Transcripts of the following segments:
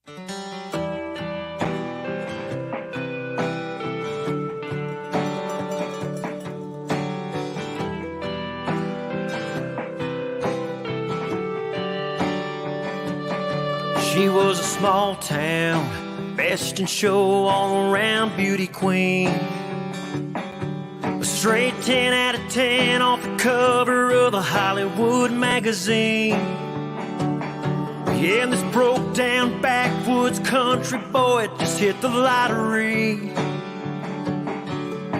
She was a small town, best in show, all around beauty queen. A straight 10 out of 10 off the cover of a Hollywood magazine. Yeah, and this broke down backwoods country boy just hit the lottery.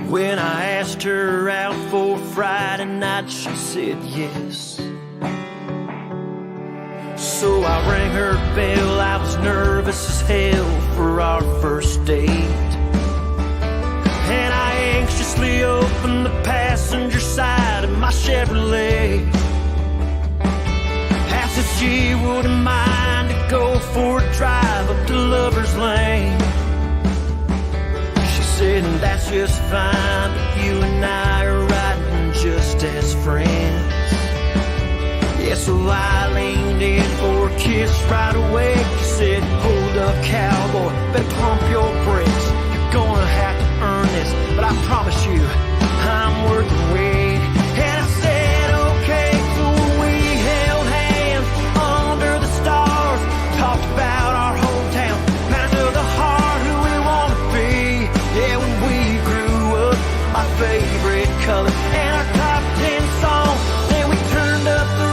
When I asked her out for Friday night, she said yes. So I rang her bell, I was nervous as hell for our first date. And I anxiously opened the passenger side of my Chevrolet. Asked if she wouldn't mind to go for a drive up to Lover's Lane. She said, that's just fine, but you and I are riding just as friends. Yeah, so I leaned in for a kiss right away. She said, hold up, cowboy, better pump your brakes. You're gonna have to earn this, but I promise you, I'm worth the wait. And I said, okay, so we held hands under the stars, talked about our hometown, kind of the heart who we want to be. Yeah, when we grew up, our favorite color and our top 10 songs. Then we turned up the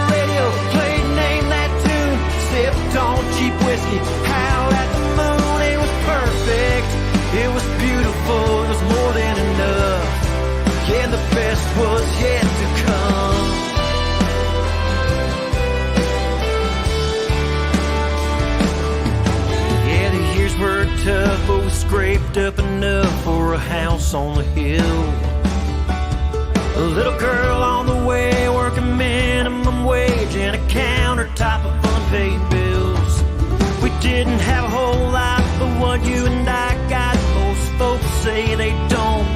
played Name That Tune, sipped on cheap whiskey, howled at the moon. It was perfect, it was beautiful, it was more than enough. Yeah, the best was yet to come. Yeah, the years were tough, but we scraped up enough for a house on the hill. A little girl on the way, working minimum wage and a countertop of unpaid bills. We didn't have a whole lot, but what you and I got, most folks say they don't.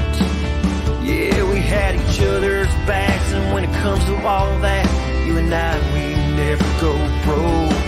Yeah, we had each other's backs, and when it comes to all that, you and I, we never go broke.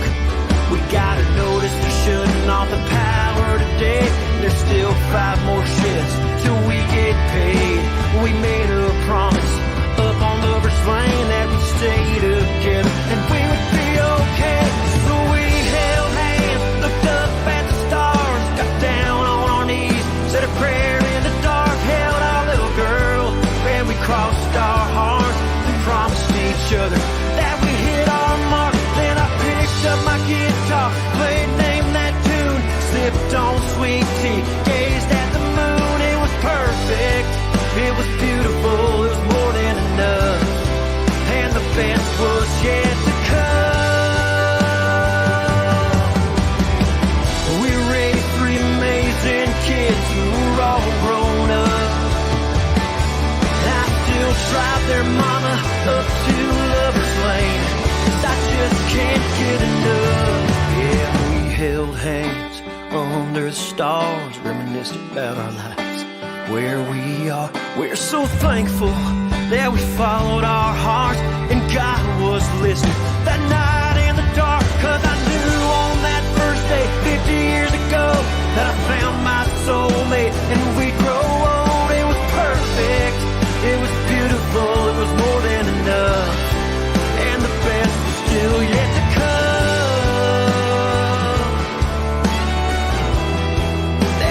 We gotta notice they're shutting off the power today. There's still 5 more shifts till we get paid. We made a promise up on Lover's Lane that we'd stay together and we would be okay. So we held hands, looked up at the stars, got down on our knees, said a prayer in the dark, held our little girl, and we crossed our hearts and promised each other that we hit our mark. Then I picked up my guitar, played Name That Tune, sipped on sweet tea, gazed at the moon. It was perfect, it was beautiful, it was more than enough, and the best was yet to come. We raised 3 amazing kids who were all grown up. I still drive their mama up to Lover's Lane, 'cause I just can't get enough. Yeah, we held hands under the stars, reminisced about our lives, where we are. We're so thankful that we followed our hearts and God was listening that night in the dark. 'Cause I knew on that first day 50 years ago that I found my soulmate and we'd grow old. It was perfect, it was beautiful, it was more than enough, and the best was still yet to come.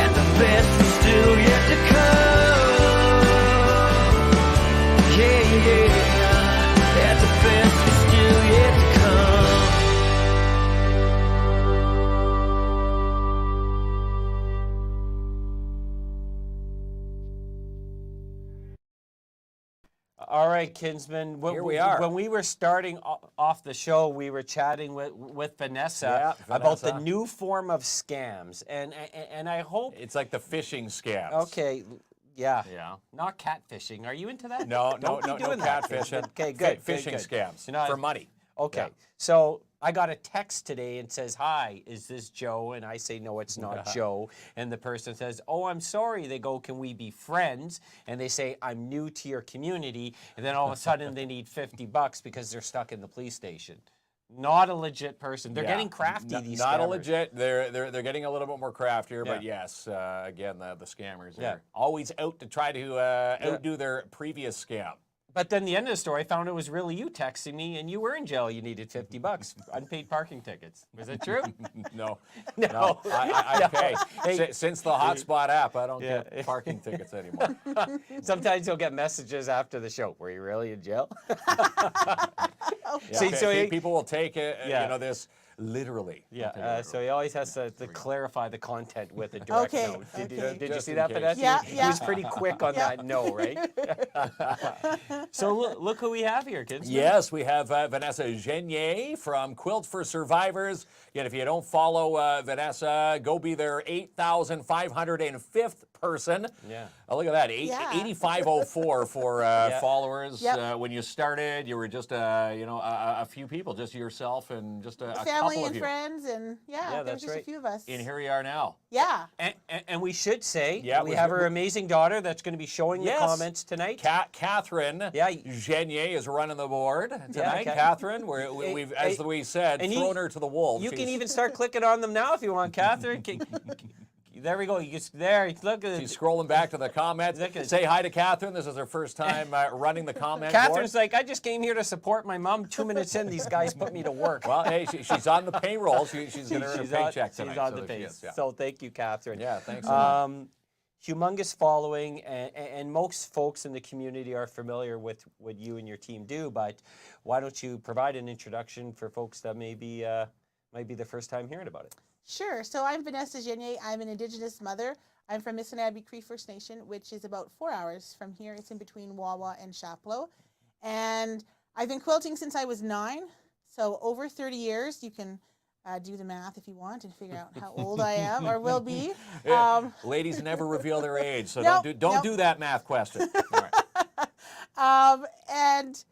And the best was still yet to come. That the best is still yet to come. All right, Kinsman. Here we are. When we were starting off the show, we were chatting with Vanessa, about the new form of scams, and I hope it's like the phishing scams. Okay. Yeah. Yeah. Not catfishing. Are you into that? No, Don't no be doing catfishing. Okay, good. Phishing good. scams You know, for money. Okay. Yeah. So I got a text today and says, "Hi, is this Joe?" And I say, "No, it's not Joe." And the person says, "Oh, I'm sorry." They go, "Can we be friends?" And they say, "I'm new to your community." And then all of a sudden they need $50 because they're stuck in the police station. Not a legit person. They're Yeah. getting crafty, these Not a scammers. legit. They're getting a little bit more craftier, but Yeah. yes, again, the scammers Yeah. are always out to try to outdo their previous scam. But then the end of the story, I found it was really you texting me, and you were in jail. You needed $50, unpaid parking tickets. Was that true? No, No. I pay. Hey. Since the hotspot app, I don't Yeah. get parking tickets anymore. Sometimes you'll get messages after the show. Were you really in jail? Yeah, See, so people will take it, Yeah. you know, this literally. Yeah, so he always has to clarify the content with a direct Okay, note. Did okay. you Just see in that, case. Vanessa? Yeah, He yeah. was pretty quick on that no, right? So look who we have here, kids. Yes, we have Vanessa Genier from Quilts for Survivors. Yet if you don't follow Vanessa, go be their 8,505th person. Yeah. Oh, look at that, Yeah. 8504 for followers. Yep. When you started, you were just a few people, just yourself and just a Family couple of and you. friends, and Yeah, there was that's just right. a few of us. And here you are now. Yeah. And we should say Yeah, we we- have our amazing daughter that's going to be showing Yes. the comments tonight. Catherine Yeah. Genier is running the board tonight. Ca- Catherine, we've, as we said, and thrown her to the wolves. You can She's- even start clicking on them now if you want, Catherine. There we go. You just there. Look at She's scrolling back to the comments. Look at- Say hi to Catherine. This is her first time running the comment Catherine's board. like, I just came here to support my mom. 2 minutes in, these guys put me to work. Well, hey, she's on the payroll. She's going to earn a She's on- paycheck tonight. She's on so the there she base. is, yeah. So thank you, Catherine. Yeah, thanks so much. Humongous following, and most folks in the community are familiar with what you and your team do. But why don't you provide an introduction for folks that might be the first time hearing about it? Sure. So I'm Vanessa Genier. I'm an Indigenous mother. I'm from Missinabie Cree First Nation, which is about 4 hours from here. It's in between Wawa and Chapleau. And I've been quilting since I was 9. So over 30 years. You can do the math if you want and figure out how old I am or will be. Ladies never reveal their age, so Nope, don't nope. do that math question. All right. And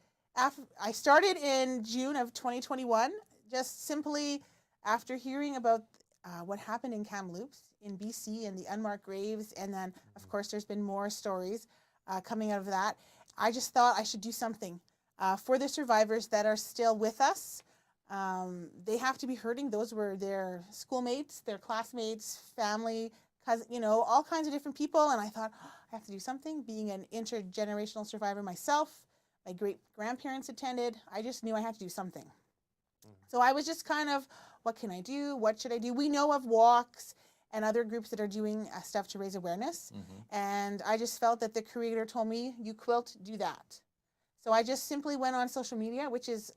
I started in June of 2021, just simply after hearing about what happened in Kamloops in BC and the unmarked graves. And then, of course, there's been more stories coming out of that. I just thought I should do something for the survivors that are still with us. They have to be hurting. Those were their schoolmates, their classmates, family, cousin, all kinds of different people. And I thought, I have to do something. Being an intergenerational survivor myself, my great-grandparents attended. I just knew I had to do something. So I was just kind of, what can I do? What should I do? We know of walks and other groups that are doing stuff to raise awareness. And I just felt that the creator told me, you quilt, do that. So I just simply went on social media, which is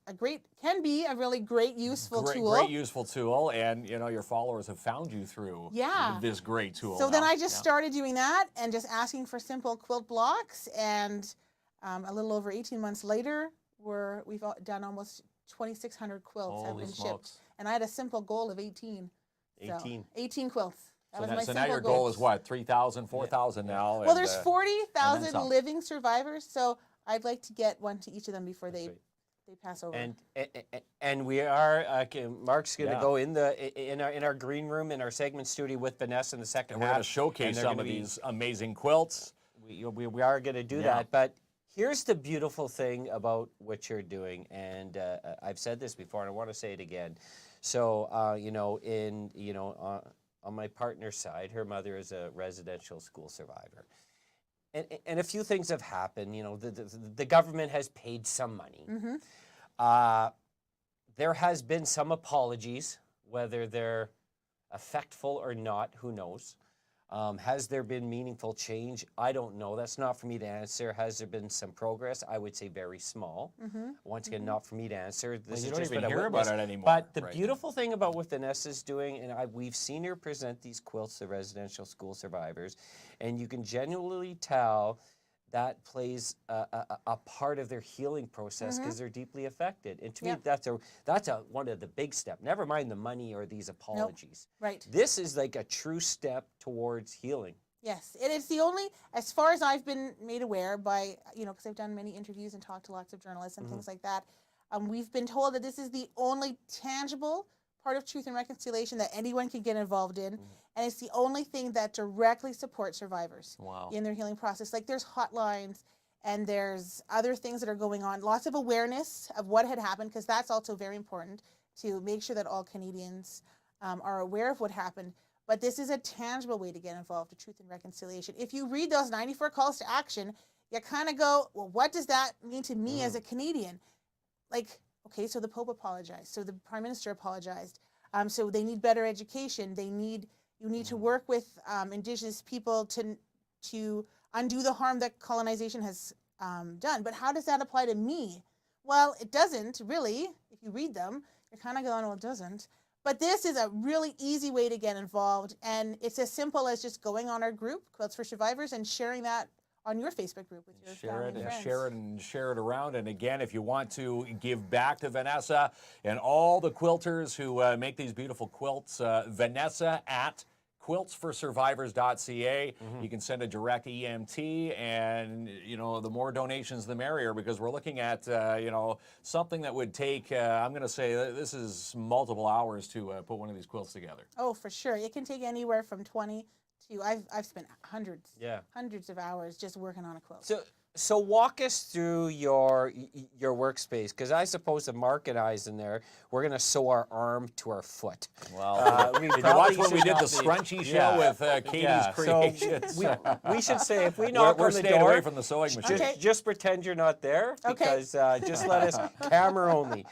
can be a really great, useful tool. Great useful tool, and your followers have found you through this great tool. So then now. I just started doing that and just asking for simple quilt blocks. And a little over 18 months later, we've done almost 2,600 quilts have Holy been smokes. shipped. And I had a simple goal of 18. 18. 18 quilts. That was my So simple now your goal is what? 3,000, 4,000 now. Well, and, there's and 40,000 some. living survivors, so I'd like to get one to each of them before they right. pass over. And we are Mark's going to Yeah. go in our green room in our segment studio with Vanessa in the second And we're half. going to showcase and they're some gonna of be- these amazing quilts. We are going to do Yeah. that, but here's the beautiful thing about what you're doing, and I've said this before, and I want to say it again. So, on my partner's side, her mother is a residential school survivor, and a few things have happened. The government has paid some money. There has been some apologies, whether they're effectful or not, who knows. Has there been meaningful change? I don't know. That's not for me to answer. Has there been some progress? I would say very small. Once again, not for me to answer. This Well, is you don't just even what I hear about witnessed. it anymore But the right now. beautiful thing about what Vanessa's doing, and we've seen her present these quilts to residential school survivors, and you can genuinely tell that plays a part of their healing process because they're deeply affected. And to me, that's one of the big steps. Never mind the money or these apologies. Right. This is like a true step towards healing. Yes, and it's the only, as far as I've been made aware by, because I've done many interviews and talked to lots of journalists and things like that, we've been told that this is the only tangible part of Truth and Reconciliation that anyone can get involved in, and it's the only thing that directly supports survivors Wow. in their healing process. Like there's hotlines and there's other things that are going on. Lots of awareness of what had happened, because that's also very important to make sure that all Canadians are aware of what happened. But this is a tangible way to get involved in truth and reconciliation. If you read those 94 calls to action, you kind of go, well, what does that mean to me as a Canadian? Like, okay, so the Pope apologized. So the Prime Minister apologized. So they need better education. You need to work with Indigenous people to undo the harm that colonization has done. But how does that apply to me? Well, it doesn't really. If you read them, you're kind of going, well, it doesn't. But this is a really easy way to get involved. And it's as simple as just going on our group, Quilts for Survivors, and sharing that on your Facebook group with your Share family it and and friends. share it and share it around. And again, if you want to give back to Vanessa and all the quilters who make these beautiful quilts, Vanessa at quiltsforsurvivors.ca. You can send a direct EMT, and the more donations the merrier, because we're looking at something that would take I'm going to say this is multiple hours to put one of these quilts together. Oh, for sure. It can take anywhere from 20 to I've spent hundreds of hours just working on a quilt. So walk us through your workspace, because I suppose the Mark and I's in there, we're going to sew our arm to our foot. Well, did you watch when we did the scrunchy show with Katie's Creations? So we should say, if we knock we're on the staying door, away from the sewing machine. just pretend you're not there, because just let us, camera only.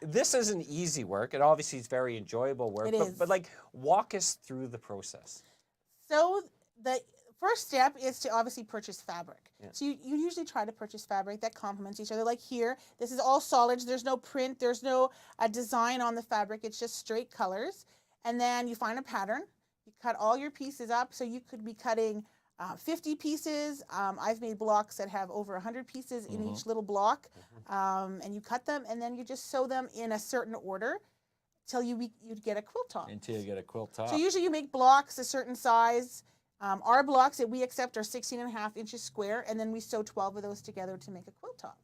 This isn't easy work, and obviously it's very enjoyable work. It is. But like, walk us through the process. So the first step is to obviously purchase fabric. So you usually try to purchase fabric that complements each other. Like here, this is all solids. There's no print. There's no design on the fabric. It's just straight colors. And then you find a pattern. You cut all your pieces up. So you could be cutting 50 pieces. I've made blocks that have over 100 pieces in each little block. And you cut them, and then you just sew them in a certain order till you'd get a quilt top. Until you get a quilt top. So usually you make blocks a certain size. Our blocks that we accept are 16.5 inches square, and then we sew 12 of those together to make a quilt top.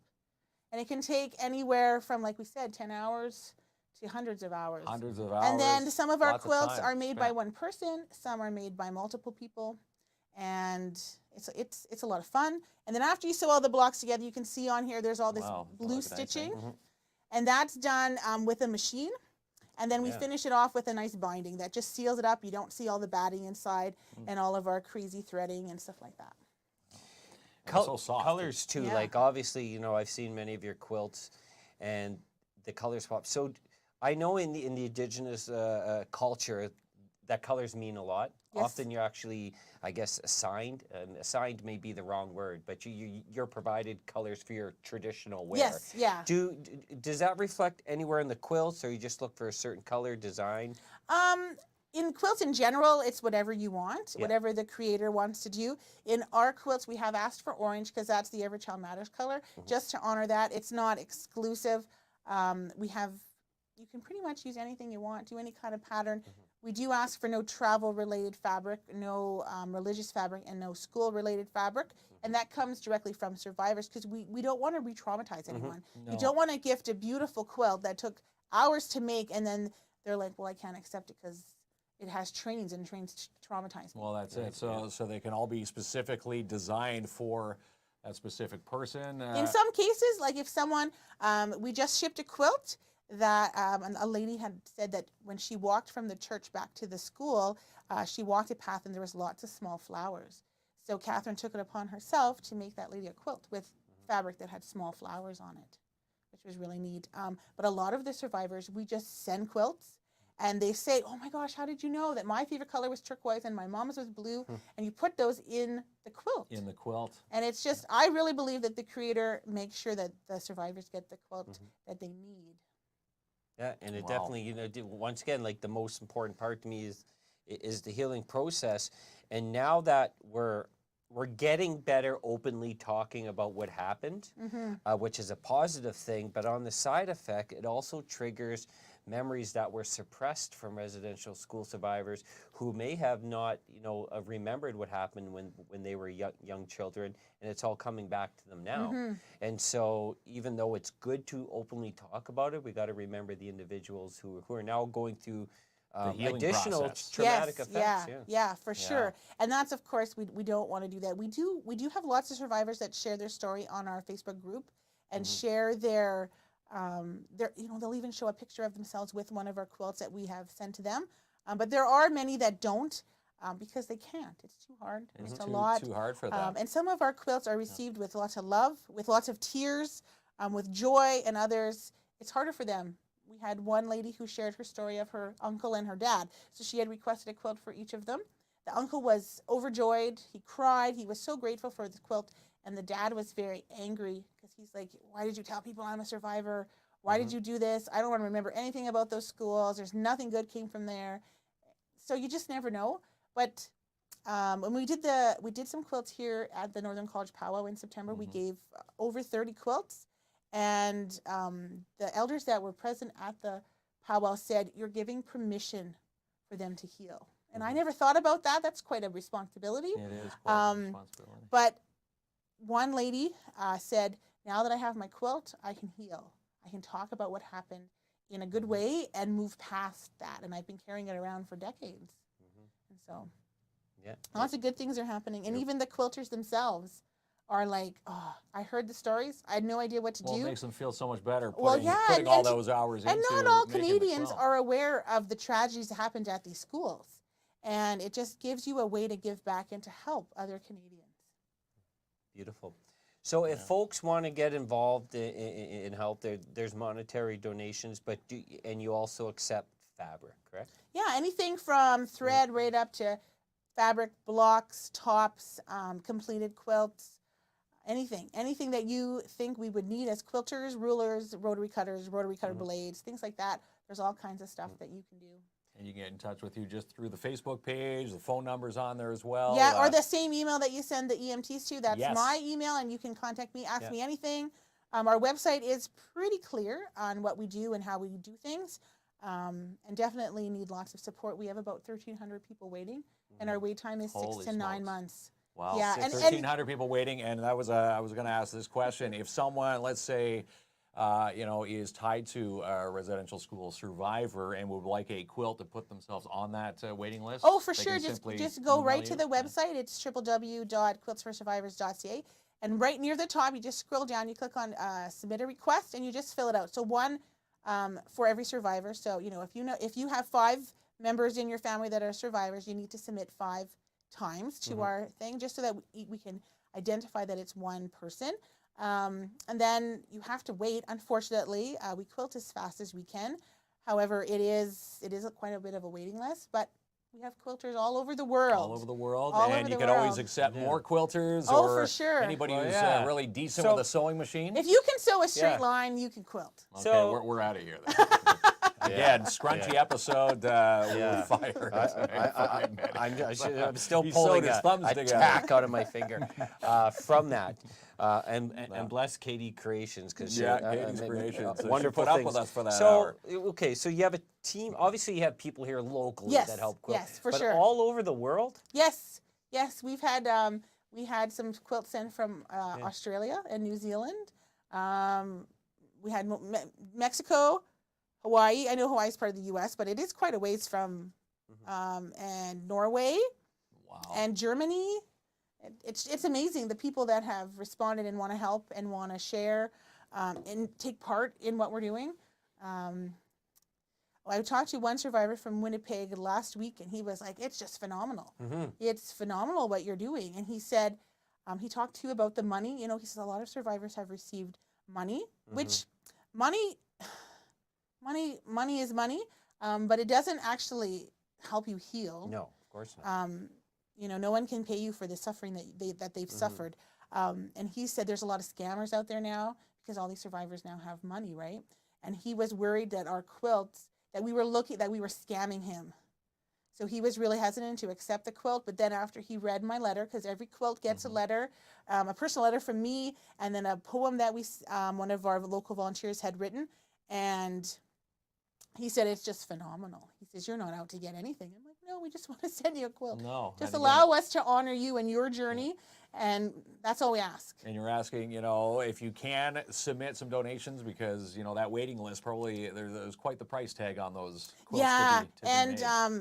And it can take anywhere from, like we said, 10 hours to hundreds of hours. Hundreds of hours. And then some of our lots of quilts time are made by spent. one person, some are made by multiple people, and it's a lot of fun. And then after you sew all the blocks together, you can see on here there's all this blue stitching, and that's done with a machine. And then we finish it off with a nice binding that just seals it up. You don't see all the batting inside and all of our crazy threading and stuff like that. So soft. Colors too, Yeah. like obviously, I've seen many of your quilts, and the colors pop. So I know in the Indigenous culture that colors mean a lot. Yes. Often you're actually, I guess, assigned, and assigned may be the wrong word, but you're provided colors for your traditional wear. Yes, yeah. Does that reflect anywhere in the quilts, or you just look for a certain color design? In quilts in general, it's whatever you want, whatever the creator wants to do. In our quilts, we have asked for orange because that's the Every Child Matters color, just to honor that. It's not exclusive. You can pretty much use anything you want, do any kind of pattern. We do ask for no travel-related fabric, no religious fabric, and no school-related fabric. And that comes directly from survivors, because we don't want to re-traumatize anyone. No. We don't want to gift a beautiful quilt that took hours to make, and then they're like, well, I can't accept it because it has trains, and trains traumatize me. Well, that's it. So they can all be specifically designed for that specific person. In some cases, like if someone, we just shipped a quilt that a lady had said that when she walked from the church back to the school, she walked a path and there was lots of small flowers. So Catherine took it upon herself to make that lady a quilt with fabric that had small flowers on it, which was really neat. But a lot of the survivors, we just send quilts, and they say, oh my gosh, how did you know that my favorite color was turquoise and my mom's was blue? And you put those in the quilt. in the quilt. And it's just, I really believe that the creator makes sure that the survivors get the quilt that they need. Yeah, and it Wow. definitely, once again, like the most important part to me is the healing process. And now that we're getting better openly talking about what happened, which is a positive thing, but on the side effect, it also triggers memories that were suppressed from residential school survivors who may have not, remembered what happened when they were young children, and it's all coming back to them now. And so even though it's good to openly talk about it, we got to remember the individuals who are now going through healing additional process. traumatic yes, effects. yeah, for sure. And that's, of course, we don't want to do that. We do have lots of survivors that share their story on our Facebook group and share their they'll even show a picture of themselves with one of our quilts that we have sent to them. But there are many that don't because they can't. It's too hard. It's a lot. Too hard for them. And some of our quilts are received with lots of love, with lots of tears, with joy, and others, it's harder for them. We had one lady who shared her story of her uncle and her dad. So she had requested a quilt for each of them. The uncle was overjoyed. He cried. He was so grateful for the quilt. And the dad was very angry because he's like, why did you tell people I'm a survivor? Why did you do this? I don't want to remember anything about those schools. There's nothing good came from there. So you just never know. But when we did some quilts here at the Northern College Powwow in September, we gave over 30 quilts. And the elders that were present at the powwow said, you're giving permission for them to heal. And I never thought about that. That's quite a responsibility. It is quite a responsibility. But one lady said, now that I have my quilt, I can heal. I can talk about what happened in a good way and move past that. And I've been carrying it around for decades. And so lots of good things are happening. And even the quilters themselves are like, oh, I heard the stories. I had no idea what to do. It makes them feel so much better Well, putting all those hours into and not all making the Canadians quilt. are aware of the tragedies that happened at these schools. And it just gives you a way to give back and to help other Canadians. Beautiful. So if folks want to get involved in help, there's monetary donations, but and you also accept fabric, correct? Yeah, anything from thread right up to fabric blocks, tops, completed quilts, anything that you think we would need as quilters, rulers, rotary cutter blades, things like that. There's all kinds of stuff that you can do. And you can get in touch with you just through the Facebook page. The phone number's on there as well. Yeah, or the same email that you send the EMTs to. That's Yes. my email, and you can contact me, ask me anything. Our website is pretty clear on what we do and how we do things, and definitely need lots of support. We have about 1,300 people waiting, and our wait time is Holy 6 to 9 smokes. months. Wow, Yeah, so and 1,300 people waiting, and that was I was going to ask this question: if someone, let's say, is tied to a residential school survivor and would like a quilt to put themselves on that waiting list, Oh, for they sure. can Just simply go email right to you? the website. It's www.quiltsforsurvivors.ca. And right near the top, you just scroll down, you click on submit a request, and you just fill it out. So one for every survivor. So, if you have 5 members in your family that are survivors, you need to submit 5 times to our thing, just so that we can identify that it's one person. And then you have to wait. Unfortunately, we quilt as fast as we can. However, it is quite a bit of a waiting list, but we have quilters all over the world. All over the world, All and over you the can always world. accept more quilters Oh, or for sure. anybody Well, who's yeah. really decent So- with a sewing machine. If you can sew a straight Yeah. line, you can quilt. Okay, So- we're out of here then. Again, scrunchy episode. We're fired. I'm still He pulling sewed his a thumbs together. tack out of my finger from that. And bless Katie Creations because Katie's Creations. She wonderful put up things. with us for that so hour. okay, so you have a team. Obviously, you have people here locally Yes, that help quilt. yes, for but sure. all over the world. Yes, we've had we had some quilts sent from Australia and New Zealand. We had Mexico, Hawaii. I know Hawaii is part of the U.S., but it is quite a ways from and Norway Wow. and Germany. It's amazing the people that have responded and want to help and want to share and take part in what we're doing. I talked to one survivor from Winnipeg last week, and he was like, it's just phenomenal. It's phenomenal what you're doing. And he said, he talked to you about the money. He says a lot of survivors have received money, which money is money, but it doesn't actually help you heal. No, of course not. No one can pay you for the suffering that they've suffered. And he said there's a lot of scammers out there now because all these survivors now have money, right? And he was worried that our quilts, that we were scamming him. So he was really hesitant to accept the quilt. But then after he read my letter, because every quilt gets a letter, a personal letter from me, and then a poem that one of our local volunteers had written. And he said, it's just phenomenal. He says, you're not out to get anything. I'm like, no, we just want to send you a quilt. No. Just and allow us to honor you and your journey And that's all we ask. And you're asking, you know, if you can submit some donations because, you know, that waiting list probably, there's quite the price tag on those quilts Yeah, to be and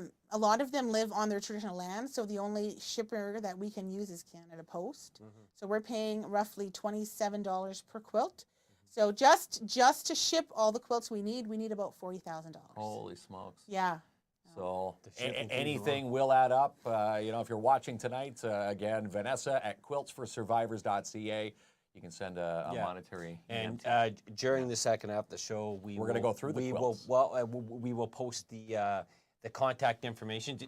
made. a lot of them live on their traditional land, so the only shipper that we can use is Canada Post. So we're paying roughly $27 per quilt. So just to ship all the quilts we need about $40,000. Holy smokes. Yeah. So shipping fees anything will add up. You know, if you're watching tonight, again, Vanessa at quiltsforsurvivors.ca. You can send a monetary. And during the second half of the show, We're gonna go through the we quilts. we will post the contact information.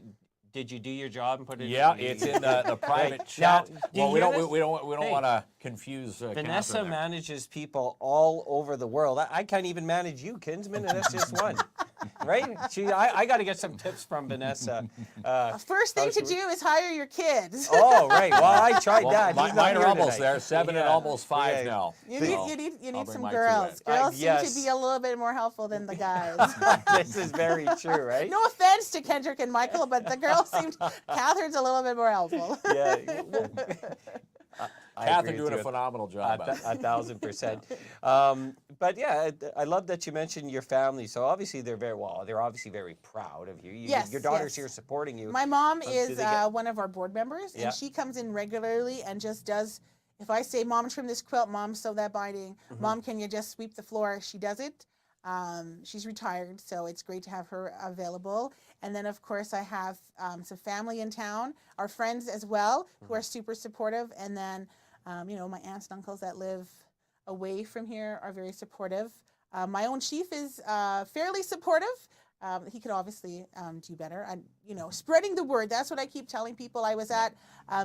Did you do your job and put it? Yeah, in? it's in the private Right. chat. Now, do you Well, we hear don't this? we don't Hey. want to confuse Vanessa Catherine there. manages people all over the world. I can't even manage you, Kinsman, and that's just one. Right? I got to get some tips from Vanessa. First thing to do is hire your kids. Oh, right. Well, I tried Well, that. He's not mine are here almost tonight. there, 7 and Yeah. almost 5 Yeah. now. You So need I'll some bring my two girls. in. Girls seem yes. to be a little bit more helpful than the guys. This is very true, right? No offense to Kendrick and Michael, but the girls Catherine's a little bit more helpful. Yeah. Well, I Catherine agree with doing a you. phenomenal job. at it. 1,000%. But yeah, I love that you mentioned your family. So obviously they're obviously very proud of you. Yes, Your daughter's yes. here supporting you. My mom do is they get- one of our board members, Yeah. and she comes in regularly and just does. If I say, "Mom, trim this quilt," "Mom, sew that binding," "Mom, can you just sweep the floor?" She does it. She's retired, so it's great to have her available. And then, of course, I have some family in town, our friends as well, who are super supportive. And then, you know, my aunts and uncles that live away from here are very supportive. My own chief is fairly supportive. He could obviously do better. And, you know, spreading the word. That's what I keep telling people. I was at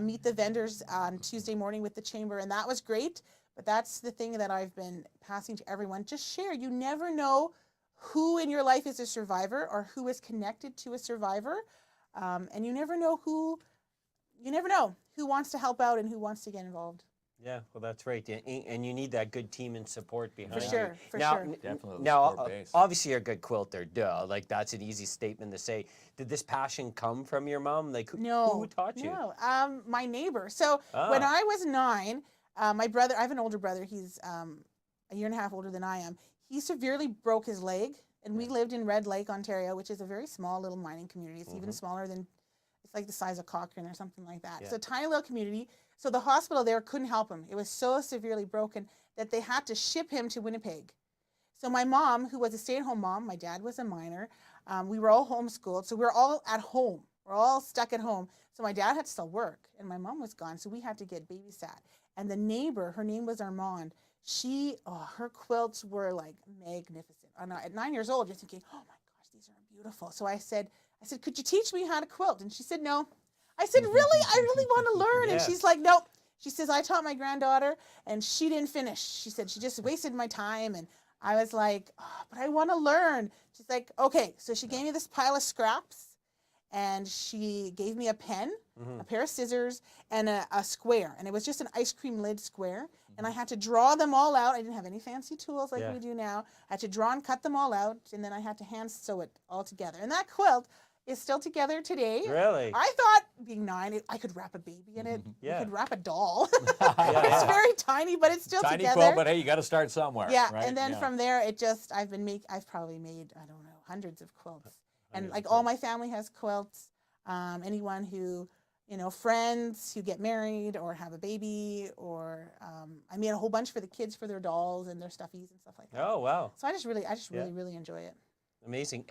Meet the Vendors on Tuesday morning with the chamber, and that was great. But that's the thing that I've been passing to everyone. Just share. You never know who in your life is a survivor or who is connected to a survivor. And you never know who wants to help out and who wants to get involved. Yeah, well, that's right. And you need that good team and support behind you. sure, for now, sure. Definitely the Now, support base. obviously, you're a good quilter, duh. Like, that's an easy statement to say. Did this passion come from your mom? Like, who taught you? No, my neighbor. So Ah. when I was 9, my brother, I have an older brother. He's a year and a half older than I am. He severely broke his leg, and we lived in Red Lake, Ontario, which is a very small little mining community. It's even smaller than, it's like the size of Cochrane or something like that. Yeah. So tiny little community. So the hospital there couldn't help him. It was so severely broken that they had to ship him to Winnipeg. So my mom, who was a stay-at-home mom, my dad was a miner, we were all homeschooled. So we were all at home. We're all stuck at home. So my dad had to still work, and my mom was gone. So we had to get babysat. And the neighbor, her name was Armand, her quilts were like magnificent. At 9 years old, you're thinking, oh my gosh, these are beautiful. So I said, could you teach me how to quilt? And she said, no. I said, really? I really want to learn. Yeah. And she's like, nope. She says, I taught my granddaughter, and she didn't finish. She said, she just wasted my time. And I was like, oh, but I want to learn. She's like, okay. So she gave me this pile of scraps, and she gave me a pen, a pair of scissors, and a square. And it was just an ice cream lid square. And I had to draw them all out. I didn't have any fancy tools like we do now. I had to draw and cut them all out, and then I had to hand sew it all together. And that quilt is still together today. Really? I thought, being 9, I could wrap a baby in it. Yeah. I could wrap a doll. Yeah. It's very tiny, but it's still Tiny together. quilt, but hey, you got to start somewhere. Yeah, right? and then Yeah. from there, I've probably made, I don't know, hundreds of quilts. And like all my family has quilts. Anyone who, you know, friends who get married or have a baby, or I made a whole bunch for the kids for their dolls and their stuffies and stuff like that. Oh, wow. So I just really enjoy it. Amazing.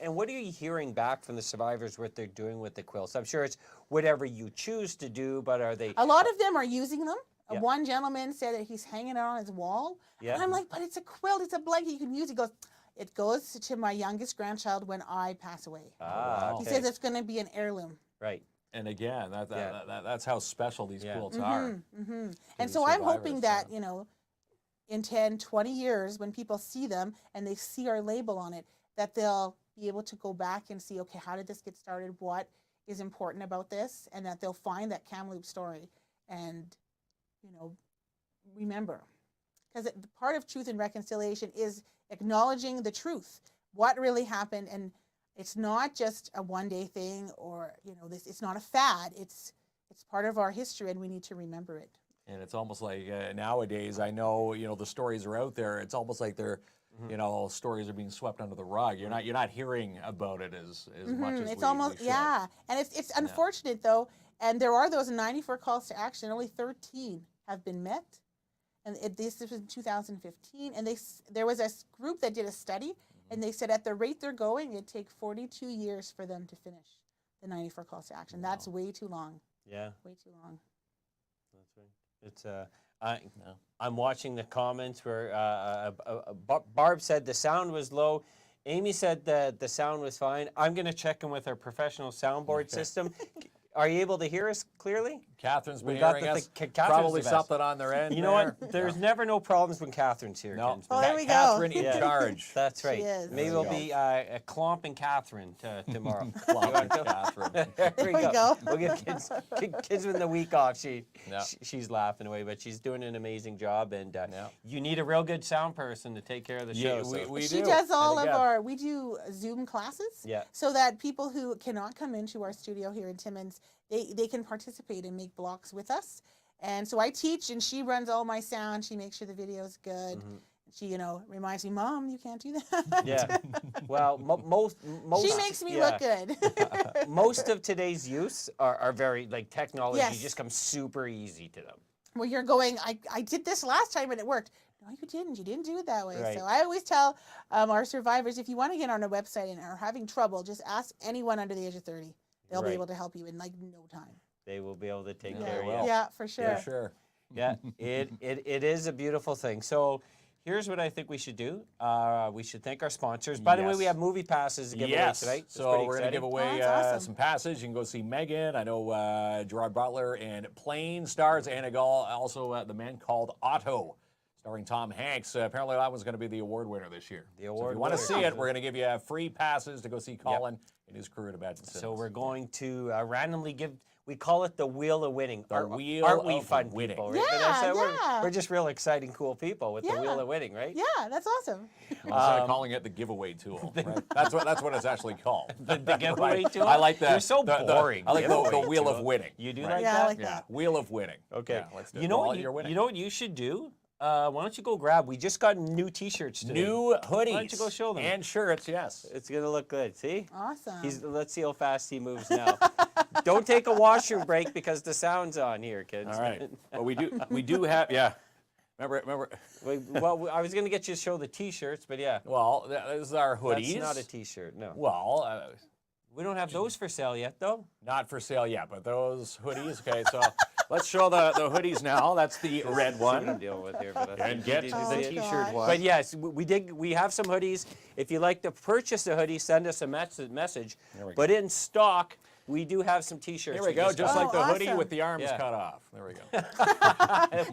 And what are you hearing back from the survivors, what they're doing with the quilts? I'm sure it's whatever you choose to do, but are they... A lot of them are using them. Yeah. One gentleman said that he's hanging it on his wall. Yeah. And I'm like, but it's a quilt, it's a blanket, you can use it. He goes, it goes to my youngest grandchild when I pass away. Ah, He okay. says it's going to be an heirloom. Right. And again, Yeah. that's how special these Yeah. quilts are. And the so I'm hoping survivors, that, you know, in 10, 20 years, when people see them and they see our label on it, that they'll be able to go back and see, okay, how did this get started? What is important about this? And that they'll find that Kamloops story and, you know, remember. Because part of truth and reconciliation is acknowledging the truth, what really happened. And it's not just a one-day thing, or, you know, it's not a fad. It's It's part of our history, and we need to remember it. And it's almost like nowadays, I know, the stories are out there. It's almost like they're, stories are being swept under the rug. You're not hearing about it as much as It's we almost, should. yeah. And it's unfortunate, though. And there are those 94 calls to action. Only 13 have been met. And this was in 2015. And there was a group that did a study, and they said at the rate they're going, it'd take 42 years for them to finish the 94 calls to action. That's way too long. Yeah. Way too long. That's right. It's I'm watching the comments where Barb said the sound was low. Amy said that the sound was fine. I'm going to check in with our professional soundboard system. Are you able to hear us clearly? Catherine's been We got hearing us. Catherine's Probably the best. something on their end. You know what? There's never no problems when Catherine's here. No. Kinsman. Oh, there we go. Catherine in Yeah. charge. That's right. She is. Maybe There we we'll go. be Klomp and Catherine tomorrow. Clock Catherine. There we go. We'll give Kinsman the week off. Yeah. She's laughing away, but she's doing an amazing job. And Yeah. you need a real good sound person to take care of the show. Yeah, so- we She do. does all And of again, we do Zoom classes. Yeah. So that people who cannot come into our studio here in Timmins, they can participate and make blocks with us. And so I teach, and she runs all my sound. She makes sure the video's good. She, reminds me, Mom, you can't do that. Yeah. Well, most She makes me look good. Most of today's use are very, like, technology Yes. just comes super easy to them. Well, you're going, I did this last time and it worked. No, you didn't. You didn't do it that way. Right. So I always tell our survivors, if you want to get on our website and are having trouble, just ask anyone under the age of 30. They'll Right. be able to help you in like no time. They will be able to take Yeah, care of they you. will. Yeah, for sure. Yeah, sure. Yeah, it is a beautiful thing. So here's what I think we should do. We should thank our sponsors. By the way, we Yes. have movie passes to give away Yes. tonight. It's So pretty we're going to exciting. give away that's awesome. some passes. You can go see Megan. I know Gerard Butler and Plane stars Anna Gall. Also, The Man Called Otto, starring Tom Hanks. Apparently, that one's going to be the award winner this year. The So award if you want to winner. see it, we're going to give you free passes to go see Colin and his crew at Imagine Cinemas. So we're going to randomly give. We call it the Wheel of Winning. The Wheel Aren't we of fun Winning. people? Right, Yeah, Vanessa? yeah. We're just real exciting, cool people with the Yeah. Wheel of Winning, right? Yeah, that's awesome. Instead of calling it the giveaway tool. Right? That's what it's actually called. The giveaway tool? I like that. You're so boring. I like the Giveaway Wheel tool. of Winning. You do right? like Yeah, I that? like Yeah, that. Wheel of Winning. Okay. Yeah, let's do it. You know Well, what? you're winning. You know what you should do? Why don't you go grab? We just got new T-shirts today. New hoodies. Why don't you go show them? And shirts, yes. It's gonna look good. See? Awesome. Let's see how fast he moves now. Don't take a washroom break because the sound's on here, kids. All right. Well, we do have, yeah. Remember. Well, I was gonna get you to show the T-shirts, but yeah, Well, this is our hoodies. that's not a T-shirt. No, Well, we don't have those for sale yet, though. not for sale yet, but those hoodies. Okay, so let's show the hoodies now. That's the red See what I'm one. dealing with here, but And get you the did see it. T-shirt gosh. one. But yes, we have some hoodies. If you'd like to purchase a hoodie, send us a message. There we go. But in stock, we do have some T-shirts. Here we go, just got. like the Oh, hoodie awesome. with the arms Yeah. cut off. There we go.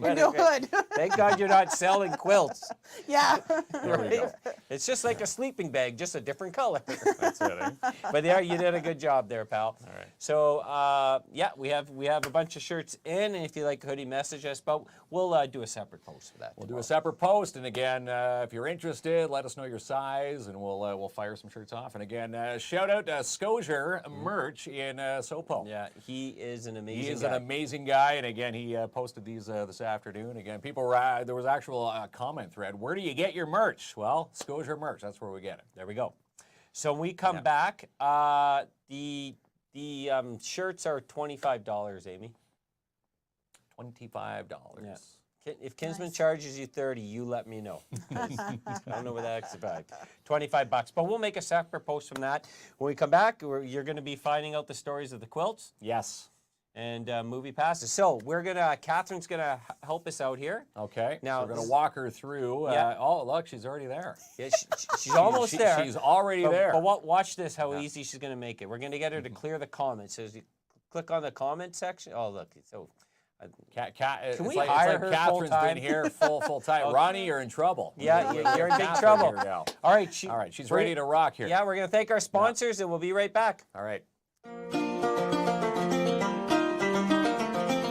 And no hood. Thank God you're not selling quilts. Yeah. There we go. It's just like a sleeping bag, just a different color. That's it. Eh? But yeah, you did a good job there, pal. All right. So yeah, we have a bunch of shirts in, and if you like hoodie, message us. But we'll do a separate post for that. We'll do a separate post, and again, if you're interested, let us know your size, and we'll fire some shirts off. And again, shout out Scotiabank merch in Sopo. Yeah, he is an amazing. He is guy. an amazing guy, and again, he posted these this afternoon. Again, people were, there was actual comment thread. Where do you get your merch? Well, Scotiabank merch. That's where we get it. There we go. So when we come back, the shirts are $25, Amy. $25. Yeah. If Kinsman Nice. charges you $30, you let me know. 'Cause I don't know what that's about. $25, but we'll make a separate post from that. When we come back, you're going to be finding out the stories of the quilts Yes. and movie passes. So Catherine's gonna help us out here. Okay. Now, so we're going to walk her through. Yeah. Oh, look, she's already there. Yeah, she's almost there. She's already but, there. But watch this, how easy she's going to make it. We're going to get her to clear the comments. So as you click on the comment section. Oh, look. So It's we like, hire it's like her Catherine's full-time? been here full time. Okay. Ronnie, you're in trouble. yeah, you're in big Catherine trouble. here now. All right. All right, she's ready to rock here. Yeah, we're going to thank our sponsors, and we'll be right back. All right.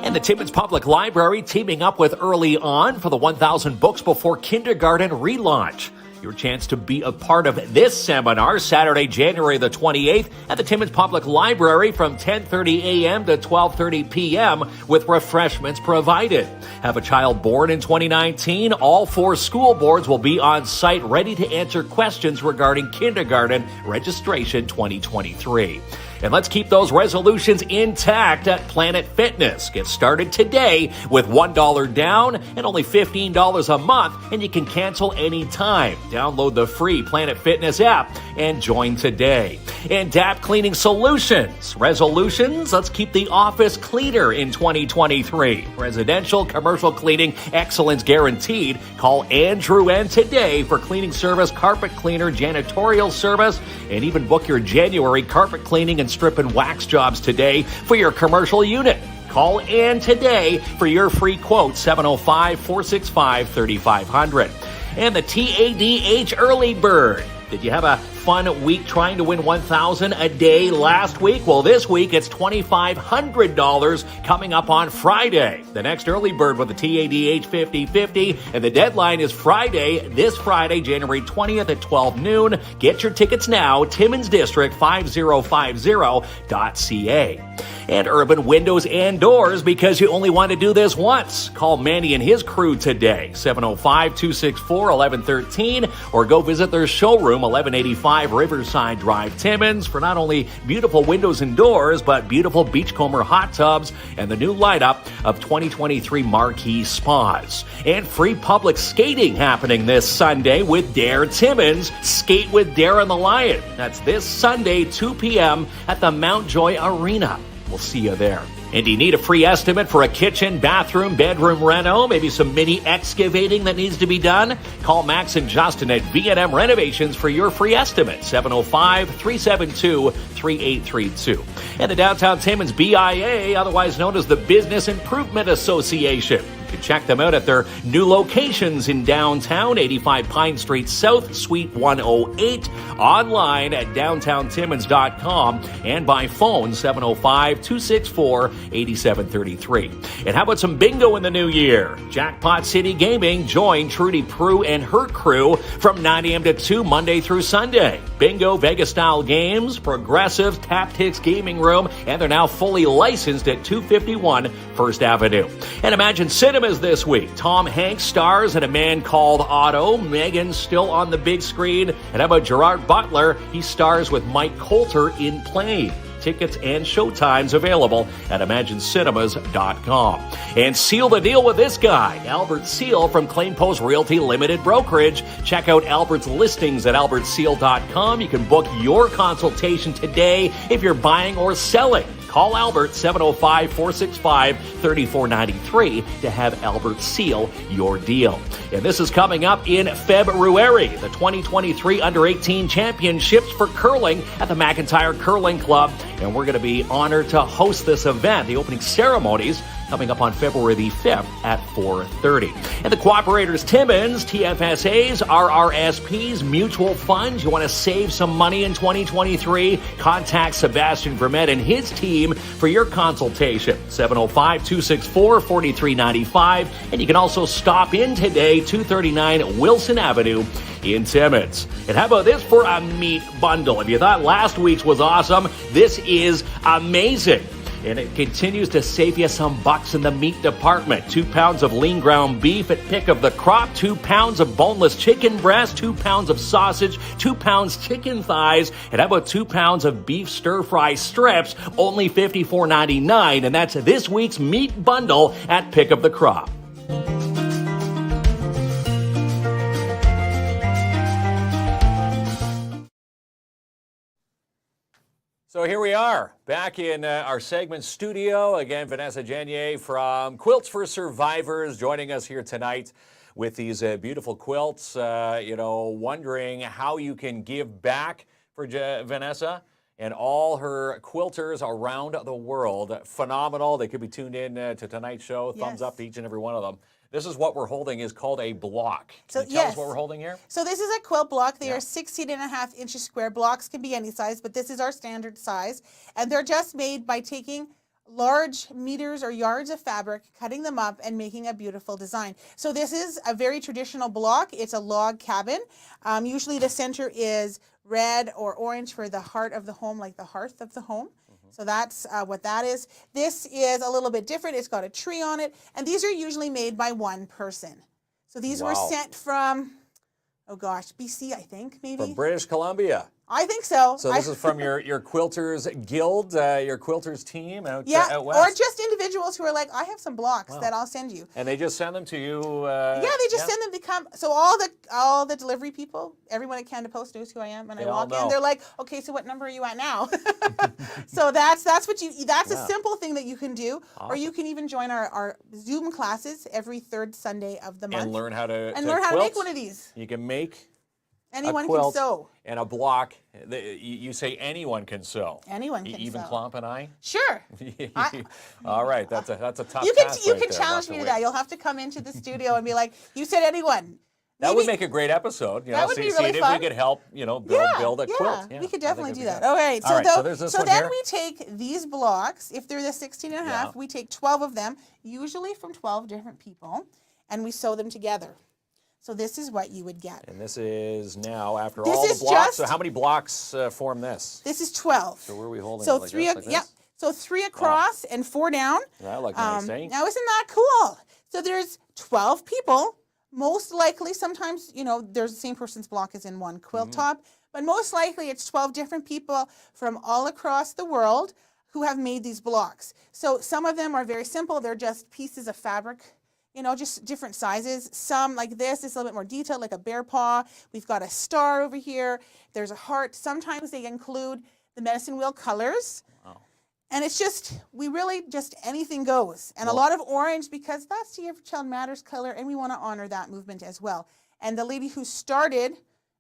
And the Timmins Public Library teaming up with Early On for the 1,000 Books Before Kindergarten relaunch. Your chance to be a part of this seminar Saturday, January the 28th at the Timmins Public Library from 10:30 a.m. to 12:30 p.m. with refreshments provided. Have a child born in 2019? All 4 school boards will be on site ready to answer questions regarding kindergarten registration 2023. And let's keep those resolutions intact at Planet Fitness. Get started today with $1 down and only $15 a month, and you can cancel anytime. Download the free Planet Fitness app and join today. And DAP Cleaning Solutions. Resolutions, let's keep the office cleaner in 2023. Residential, commercial cleaning, excellence guaranteed. Call Andrew N. today for cleaning service, carpet cleaner, janitorial service, and even book your January carpet cleaning and strip and wax jobs today for your commercial unit. Call Ann today for your free quote, 705-465-3500. And the TADH Early Bird. Did you have a fun week trying to win $1,000 a day last week? Well, this week it's $2,500 coming up on Friday. The next early bird with the TADH 50/50, and the deadline is this Friday, January 20th at 12 noon. Get your tickets now, Timmins District 5050.ca. And Urban Windows and Doors, because you only want to do this once. Call Manny and his crew today, 705-264-1113, or go visit their showroom, 1185 Riverside Drive, Timmins, for not only beautiful windows and doors, but beautiful beachcomber hot tubs and the new lineup of 2023 marquee spas. And free public skating happening this Sunday with Dare Timmins. Skate with Dare and the Lion. That's this Sunday, 2 p.m. at the Mount Joy Arena. We'll see you there. And do you need a free estimate for a kitchen, bathroom, bedroom reno, maybe some mini excavating that needs to be done? Call Max and Justin at V&M Renovations for your free estimate, 705-372-3832. And the Downtown Timmins BIA, otherwise known as the Business Improvement Association. You can check them out at their new locations in downtown, 85 Pine Street South, Suite 108, online at downtowntimmins.com, and by phone, 705-264-8733. And how about some bingo in the new year? Jackpot City Gaming. Join Trudy Prue and her crew from 9 a.m. to 2 Monday through Sunday. Bingo, Vegas-style games, progressive, tactics gaming room, and they're now fully licensed at 251 First Avenue. And imagine cinemas this week. Tom Hanks stars in A Man Called Otto. Megan's still on the big screen. And how about Gerard Butler? He stars with Mike Coulter in Plane. Tickets and showtimes available at imaginecinemas.com. And seal the deal with this guy, Albert Seal from Claim Post Realty Limited Brokerage. Check out Albert's listings at albertseal.com. You can book your consultation today if you're buying or selling. Call Albert, 705-465-3493 to have Albert seal your deal. And this is coming up in February, the 2023 Under-18 Championships for curling at the McIntyre Curling Club. And we're going to be honored to host this event. The opening ceremonies coming up on February the 5th at 4:30. And the Cooperators Timmins, TFSAs, RRSPs, mutual funds. You want to save some money in 2023? Contact Sebastian Vermette and his team for your consultation, 705-264-4395. And you can also stop in today, 239 Wilson Avenue in Timmins. And how about this for a meat bundle? If you thought last week's was awesome, this is amazing. And it continues to save you some bucks in the meat department. 2 pounds of lean ground beef at pick of the crop, 2 pounds of boneless chicken breast, 2 pounds of sausage, 2 pounds chicken thighs, and how about 2 pounds of beef stir-fry strips, only $54.99. And that's this week's meat bundle at pick of the crop. So here we are, back in our segment studio. Again, Vanessa Genier from Quilts for Survivors joining us here tonight with these beautiful quilts. Wondering how you can give back for Vanessa and all her quilters around the world. Phenomenal. They could be tuned in to tonight's show. Thumbs up to each and every one of them. This is what we're holding is called a block. Can you tell us what we're holding here? So this is a quilt block. They are 16.5 inches square. Blocks can be any size, but this is our standard size. And they're just made by taking large meters or yards of fabric, cutting them up and making a beautiful design. So this is a very traditional block. It's a log cabin. Usually the center is red or orange for the heart of the home, like the hearth of the home. So that's what that is. This is a little bit different. It's got a tree on it. And these are usually made by one person. So these were sent from, oh gosh, BC, I think, maybe. From British Columbia. I think so. So this is from your Quilters Guild, your Quilters team out out west? or just individuals who are like, I have some blocks that I'll send you. And they just send them to you? Yeah, they just send them to come. So all the delivery people, everyone at Canada Post knows who I am. When I walk in, they're like, okay, so what number are you at now? So that's a simple thing that you can do. Awesome. Or you can even join our Zoom classes every third Sunday of the month. And learn how to make one of these. You can make anyone a quilt can sew. And a block. You say anyone can sew. Anyone can even sew. KLOMP and I? Sure. All right, that's a tough you task can right there. challenge me to that. You'll have to come into the studio and be like, you said anyone. That would make a great episode. You know, that would be see really fun. if we could help, build a quilt. Yeah, we could definitely do that. Good. All right. So there's this one then here. we take these blocks. If they're the 16 and a half, we take 12 of them, usually from 12 different people, and we sew them together. So this is what you would get. And this is now after This all the is blocks. So how many blocks form this? This is 12. So where are we holding So it? Like three, this, like this? yeah. So 3 across and 4 down. That look nice, eh? Now isn't that cool? So there's 12 people. Most likely, sometimes there's the same person's block as in one quilt top, but most likely it's 12 different people from all across the world who have made these blocks. So some of them are very simple. They're just pieces of fabric. Just different sizes. Some like this is a little bit more detailed, like a bear paw. We've got a star over here. There's a heart. Sometimes they include the medicine wheel colors. Wow. And it's just, anything goes. And a lot of orange because that's the Every Child Matters color, and we want to honor that movement as well. And the lady who started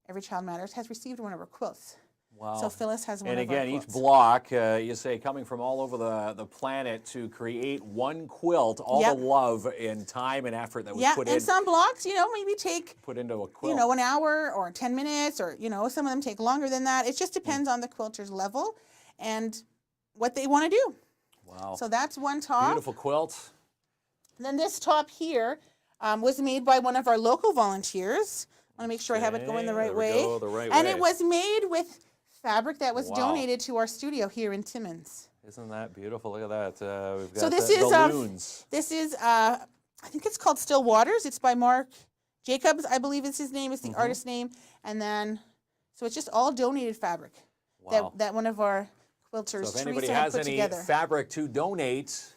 Every Child Matters has received one of her quilts. Wow. So Phyllis has one and of our again, quilts. each block, you say, coming from all over the planet to create one quilt, all the love and time and effort that was put in. And some blocks, maybe put into a quilt. an hour or 10 minutes or, some of them take longer than that. It just depends on the quilter's level and what they want to do. Wow. So that's one top. Beautiful quilt. Then this top here was made by one of our local volunteers. I want to make sure I have it going the right way. Go, the right and way. it was made with fabric that was donated to our studio here in Timmins. Isn't that beautiful? Look at that. We've got So this the is loons. This is I think it's called Still Waters. It's by Mark Jacobs, I believe is his name. It's the artist name. And then so it's just all donated fabric that one of our quilters, So if anybody Teresa, had has put any together. fabric to donate,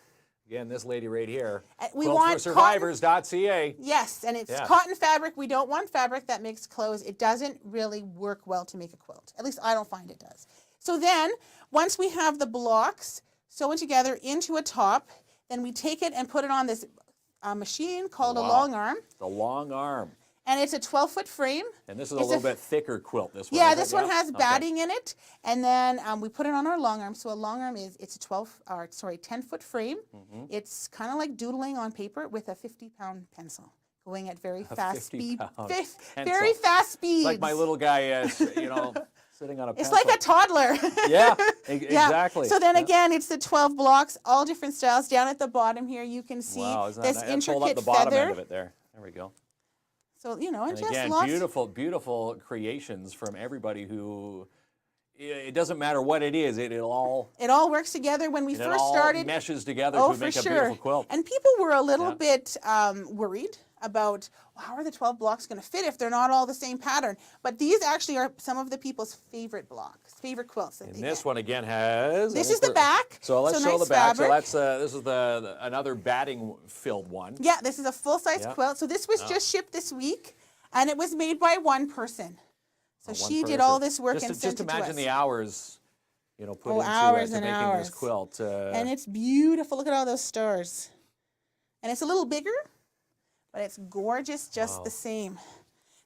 again, this lady right here, We want quiltforsurvivors.ca. Yes, and it's cotton fabric. We don't want fabric that makes clothes. It doesn't really work well to make a quilt. At least I don't find it does. So then, once we have the blocks sewn together into a top, then we take it and put it on this machine called a long arm. The long arm. And it's a 12-foot frame. And this is a little bit thicker quilt, this one. Yeah, this one has batting in it. And then we put it on our long arm. So a long arm it's a 10-foot frame. It's kind of like doodling on paper with a 50-pound pencil going at very fast speed. Very fast speeds. Like my little guy, sitting on a pencil. It's like a toddler. Yeah, exactly. So then again, it's the 12 blocks, all different styles. Down at the bottom here, you can see this intricate pull up the bottom feather. end of it there. There we go. So, and just again, lots. beautiful creations from everybody who, it doesn't matter what it is, it all works together. When we first all started, meshes together to make a beautiful quilt. And people were a little bit worried about how are the 12 blocks going to fit if they're not all the same pattern. But these actually are some of the people's favorite blocks, favorite quilts. And this one again has. This is the back. So let's show nice the back. fabric. So this is another batting filled one. Yeah, this is a full-size quilt. So this was just shipped this week, and it was made by one person. So she did all this work and sent it to us. Just imagine the hours, put into hours and making hours. this quilt. And it's beautiful. Look at all those stars. And it's a little bigger, but it's gorgeous just the same.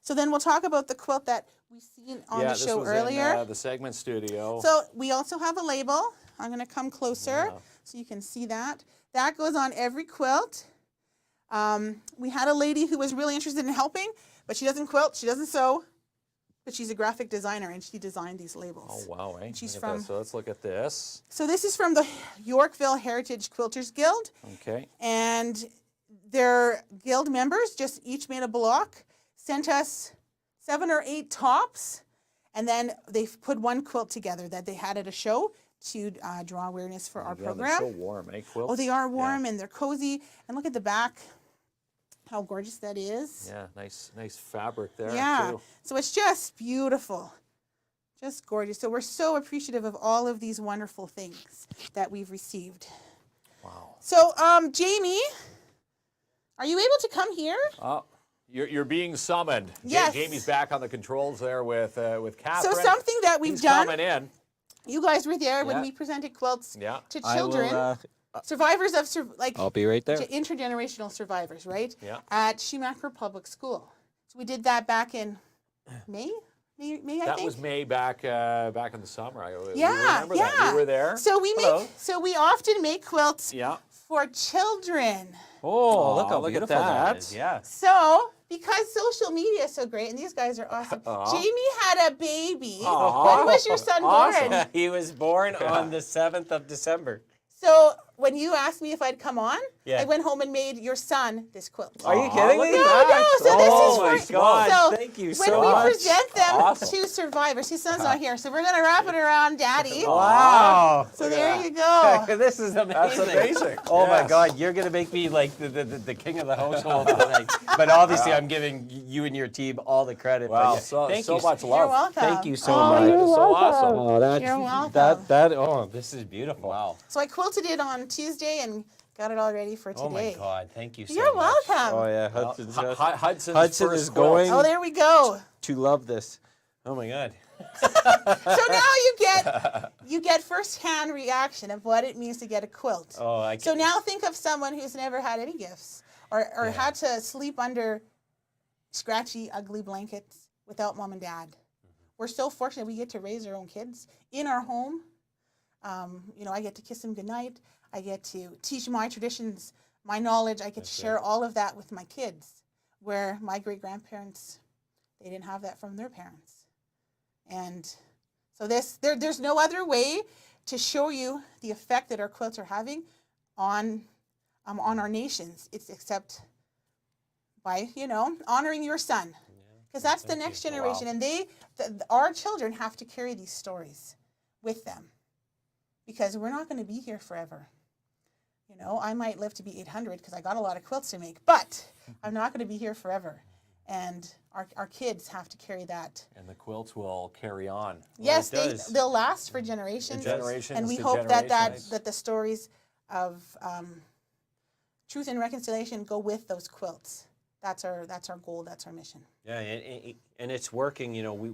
So then we'll talk about the quilt that we seen on the show earlier. In, the segment studio. So we also have a label. I'm going to come closer so you can see that. That goes on every quilt. We had a lady who was really interested in helping, but she doesn't quilt, she doesn't sew, but she's a graphic designer and she designed these labels. Oh, wow, eh? She's Look at that. from- So let's look at this. So this is from the Yorkville Heritage Quilters Guild, Okay. and their guild members just each made a block, sent us 7 or 8 tops, and then they put one quilt together that they had at a show to draw awareness for our Yeah, program. they're so warm, eh, quilts? Oh, they are warm and they're cozy. And look at the back, how gorgeous that is. Yeah, nice fabric there, Yeah. too. So it's just beautiful. Just gorgeous. So we're so appreciative of all of these wonderful things that we've received. Wow. So, Jamie, are you able to come here? Oh, you're being summoned. Yes. Jamie's back on the controls there with Catherine. So something that we've He's done, coming in. you guys were there when Yeah. we presented quilts Yeah. to I will, children, survivors of, I'll be right there. intergenerational survivors, right? Yeah. At Schumacher Public School. So we did that back in May, I That think. was May back in the summer. We Yeah, remember yeah. that. You were there. So we often make quilts Yeah. for children. Oh, look how look at beautiful that. is. Yeah. So because social media is so great, and these guys are awesome. Jamie had a baby. Aw. When was your son Awesome. born? He was born on the 7th of December. So when you asked me if I'd come on, Yeah. I went home and made your son this quilt. Are you kidding me? No, no. So this Oh is my for, God, So thank you when so we much. present them Awesome. to survivors, his son's not here, so we're gonna wrap it around Daddy. Wow. So there you go. This is amazing. That's amazing. Oh my Yes. God, you're gonna make me like the king of the household tonight. But obviously, I'm giving you and your team all the credit. Wow, But yeah, so thank so you. much You're love. welcome. Thank you so Oh, much. you're That is so welcome. awesome. Oh, that's, You're welcome. Oh, this is beautiful. Wow. So I quilted it on Tuesday and got it all ready for today. Oh my God, thank you so You're much. welcome. oh yeah, Well, Hudson's, Hudson's Hudson first is quilt. going Oh, there we go. to love this. Oh my God. So now you get first-hand reaction of what it means to get a quilt. Oh, I So can. now think of someone who's never had any gifts or had to sleep under scratchy, ugly blankets without mom and dad. We're so fortunate we get to raise our own kids in our home. I get to kiss them goodnight. I get to teach my traditions, my knowledge. I get to share all of that with my kids, where my great-grandparents, they didn't have that from their parents. And so there's no other way to show you the effect that our quilts are having on our nations. It's except by, honoring your son. Because that's the next generation. And our children have to carry these stories with them. Because we're not going to be here forever. I might live to be 800 because I got a lot of quilts to make, but I'm not going to be here forever. And our kids have to carry that. And the quilts will carry on. Yes, it does. they'll last for generations. Generations And we to hope that generations. the stories of truth and reconciliation go with those quilts. That's our goal. That's our mission. Yeah, and it's working.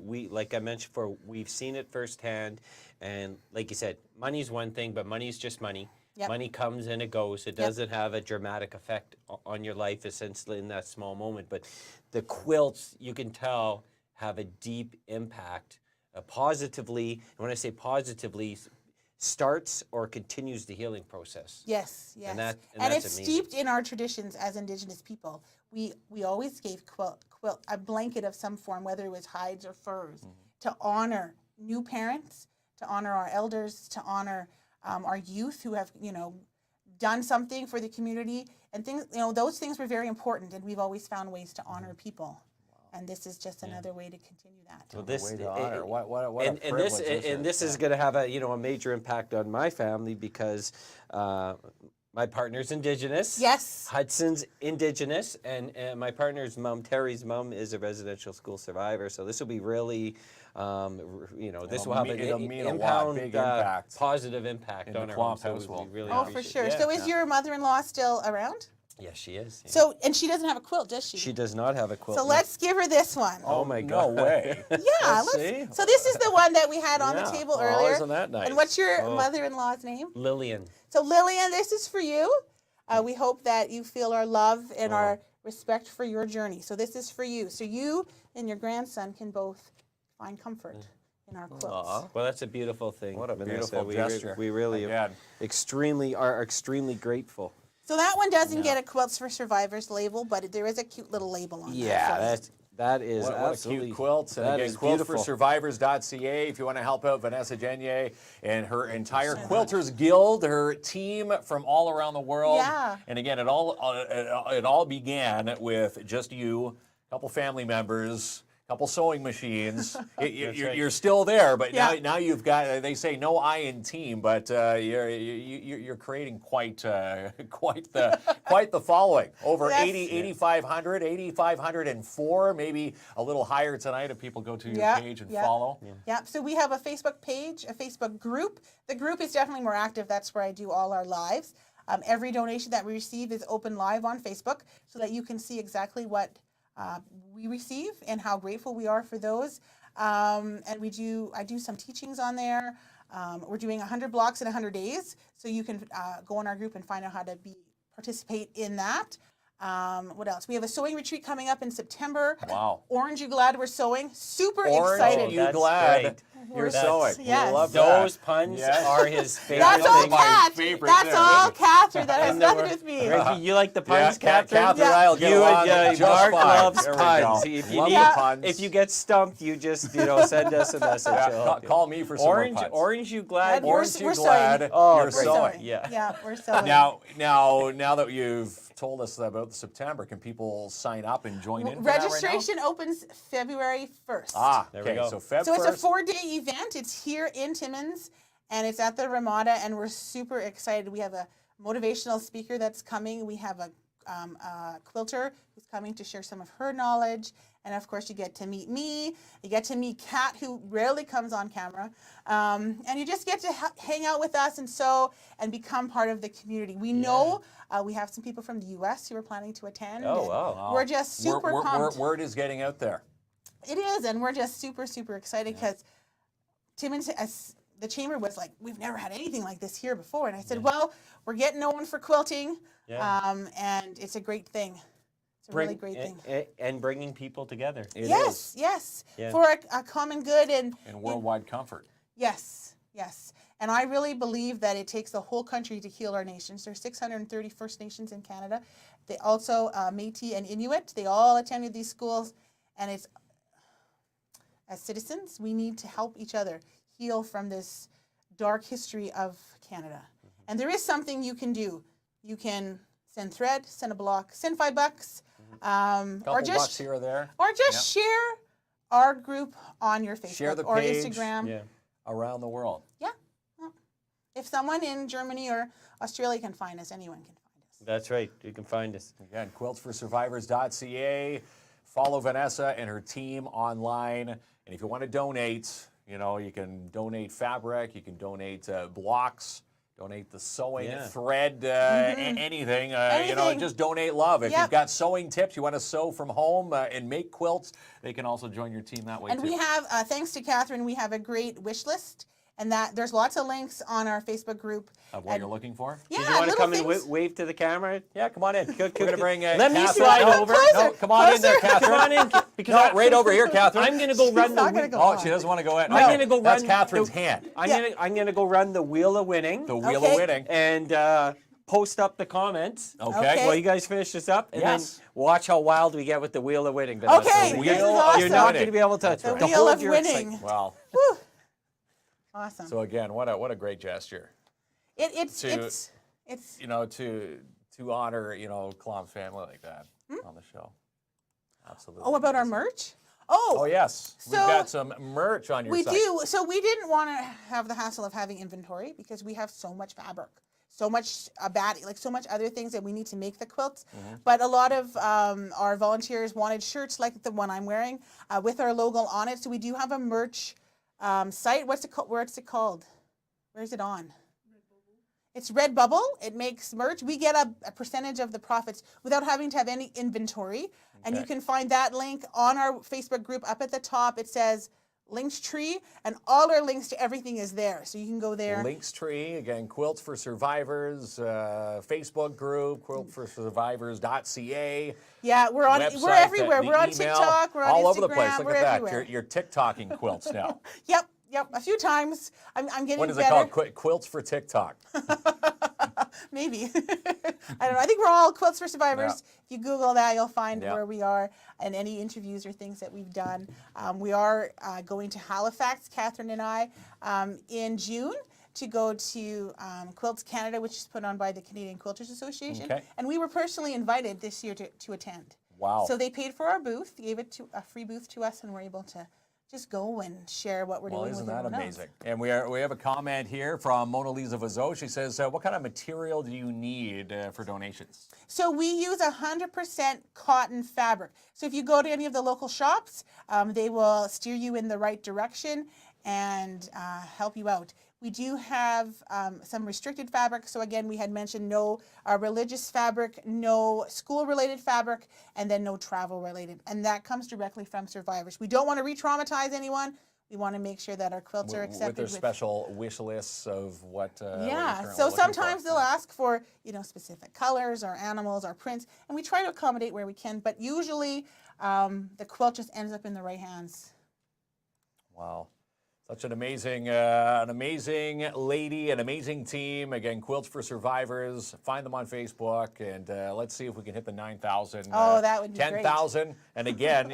We like I mentioned before, we've seen it firsthand, and like you said, money's one thing, but money's just money. Yep. Money comes and it goes. It doesn't have a dramatic effect on your life, essentially, in that small moment. But the quilts, you can tell, have a deep impact, positively. And when I say positively, starts or continues the healing process. Yes, yes. And that- and and that's it's amazing. steeped in our traditions as Indigenous people. We always gave quilt a blanket of some form, whether it was hides or furs, to honor new parents, to honor our elders, to honor our youth who have done something for the community, and things. Those things were very important, and we've always found ways to honor people. And this is just another way to continue that. So this, Way to honor. What a and privilege this this and is. this is going to have a major impact on my family because my partner's Indigenous. Yes. Hudson's Indigenous, and my partner's mom, Terry's mom, is a residential school survivor. So this will be really, this will have it'll an mean a lot, big impact positive impact in on the our home. KLOMP So we household. really Oh, for appreciate sure. it. So is your mother-in-law still around? Yes, she is. Yeah. So, and she doesn't have a quilt, does she? She does not have a quilt. So no. let's give her this one. Oh my No God! way. Yeah, see. so this is the one that we had on the Yeah. table Oh, earlier. isn't that nice? And what's your mother-in-law's name? Lillian. So Lillian, this is for you. We hope that you feel our love and our respect for your journey. So this is for you. So you and your grandson can both find comfort in our quilts. Well, that's a beautiful thing. What a Vanessa. beautiful we gesture. We really Again. are extremely grateful. So that one doesn't get a Quilts for Survivors label, but there is a cute little label on that. Yeah, for you. that's That is What a absolutely cute quilt. And that again, is beautiful. quiltsforsurvivors.ca if you want to help out Vanessa Genier and her entire Quilters Guild, her team from all around the world. Yeah. And again, it all began with just you, a couple family members, couple sewing machines. You're still there, but Yeah. now you've got. They say no I in team, but you're creating quite the following. Over Yes. 8,504, maybe a little higher tonight if people go to your Yeah, page and yeah. follow. Yeah, so we have a Facebook page, a Facebook group. The group is definitely more active. That's where I do all our lives. Every donation that we receive is open live on Facebook so that you can see exactly what we receive and how grateful we are for those. And I do some teachings on there. We're doing 100 blocks in 100 days. So you can go in our group and find out how to participate in that. What else? We have a sewing retreat coming up in September. Wow. Orange, you glad we're sewing? Super Orange, excited. you That's glad great. you're That's- sewing. yes. We love that. Those puns Yes. are his favorite That's all thing. my Kat. favorite That's thing. all Catherine. That has And there nothing were- with me. Reggie, you like the Yeah, puns, Catherine? Catherine, Yeah. I'll get You along and just Mark fine. loves There we puns. go. If you Love need, the puns. if you get stumped, you just send us a message. Yeah, We'll help you. call me for some more Orange, puns. orange, you glad? We're- Orange, you we're glad sewing. Oh, you're great. We're sewing. sewing. Yeah. Yeah, we're sewing. Now that you've told us about September, can people sign up and join in? For that right now? Registration opens February 1st. There we Okay, go. so Feb So it's a 1st. 4-day event. It's here in Timmins, and it's at the Ramada, and we're super excited. We have a motivational speaker that's coming. We have a quilter who's coming to share some of her knowledge. And of course, you get to meet me. You get to meet Kat, who rarely comes on camera. And you just get to hang out with us and sew and become part of the community. We know we have some people from the U.S. who are planning to attend. Oh, and wow. We're just super pumped. Word is getting out there. It is, and we're just super, super excited because Timmins, as the chamber was like, we've never had anything like this here before. And I said, well, we're getting known for quilting, and it's a great thing. It's a really great thing. And bringing people together. Yes, yes, Yeah. for a common good and worldwide comfort. yes, yes. And I really believe that it takes the whole country to heal our nations. There's 630 First Nations in Canada. They also, Métis and Inuit, they all attended these schools. And it's, as citizens, we need to help each other heal from this dark history of Canada. And there is something you can do. You can send thread, send a block, send $5, Couple or bucks just here or there. share our group on your Facebook Share the or page. Instagram. Yeah. Around the world. Yeah. If someone in Germany or Australia can find us, anyone can find us. That's right. You can find us. Again, quiltsforsurvivors.ca. Follow Vanessa and her team online. And if you want to donate, you can donate fabric, you can donate blocks, donate the sewing thread, anything. Just donate love. If you've got sewing tips, you want to sew from home and make quilts, they can also join your team that way And too. we have, thanks to Catherine, we have a great wish list. And that there's lots of links on our Facebook group. Of what you're looking for? Yeah, Did you want to little come and things. wave to the camera? Yeah, come on in. We're going to bring Let me Catherine. slide No, over. No, come on in there, Catherine. Come on in, because No, right over here, Catherine. I'm going to go run not the. gonna go Oh, on. she doesn't want to go in. I'm Okay, gonna go That's run Catherine's the- hand. I'm gonna go run the wheel of winning. The wheel Okay. of winning. And post up the comments. Okay. While you guys finish this up, and Yes. then watch how wild we get with the wheel of winning. Okay, The this is wheel- awesome. You're not Winning. going to be able to. That's right. The to wheel hold of your winning. excitement. Wow. Whew. Awesome. So again, what a great gesture. It's To honor, KLOMP family like that on the show. Absolutely. Oh, about our amazing. merch? Oh, Oh yes, we've So, got some merch on your we site. do. So we didn't want to have the hassle of having inventory because we have so much fabric, so much so much other things that we need to make the quilts. But a lot of our volunteers wanted shirts like the one I'm wearing with our logo on it. So we do have a merch site. What's it called? Where's it called? Where's it on? It's Redbubble. It makes merch. We get a percentage of the profits without having to have any inventory. And you can find that link on our Facebook group up at the top. It says Linktree, and all our links to everything is there. So you can go there. Linktree, again, Quilts for Survivors, Facebook group, quiltforsurvivors.ca. Yeah, we're on. Website, We're everywhere. the We're on email, TikTok. We're on all Instagram. over the place. Look we're at that. everywhere. You're TikToking quilts now. Yep. A few times. I'm getting What is better. it called? Quilts for TikTok. Maybe. I don't know. I think we're all Quilts for Survivors. If you Google that, you'll find Yeah. where we are and any interviews or things that we've done. We are going to Halifax, Catherine and I, in June to go to Quilts Canada, which is put on by the Canadian Quilters Association. Okay. And we were personally invited this year to attend. Wow. So they paid for our booth, gave it to a free booth to us, and we're able to just go and share what we're Well, doing isn't with that everyone amazing? else. And we have a comment here from Mona Lisa Vazot. She says, what kind of material do you need for donations? So we use 100% cotton fabric. So if you go to any of the local shops, they will steer you in the right direction and help you out. We do have some restricted fabric. So again, we had mentioned no religious fabric, no school-related fabric, and then no travel-related. And that comes directly from survivors. We don't want to re-traumatize anyone. We want to make sure that our quilts are accepted. With their special wish lists of what Yeah, what you're currently so looking sometimes for. they'll ask for, specific colors or animals or prints, and we try to accommodate where we can, but usually the quilt just ends up in the right hands. Wow. Such an amazing lady, an amazing team. Again, Quilts for Survivors. Find them on Facebook, and let's see if we can hit the 9,000. Oh, that would be great. 10,000. And again,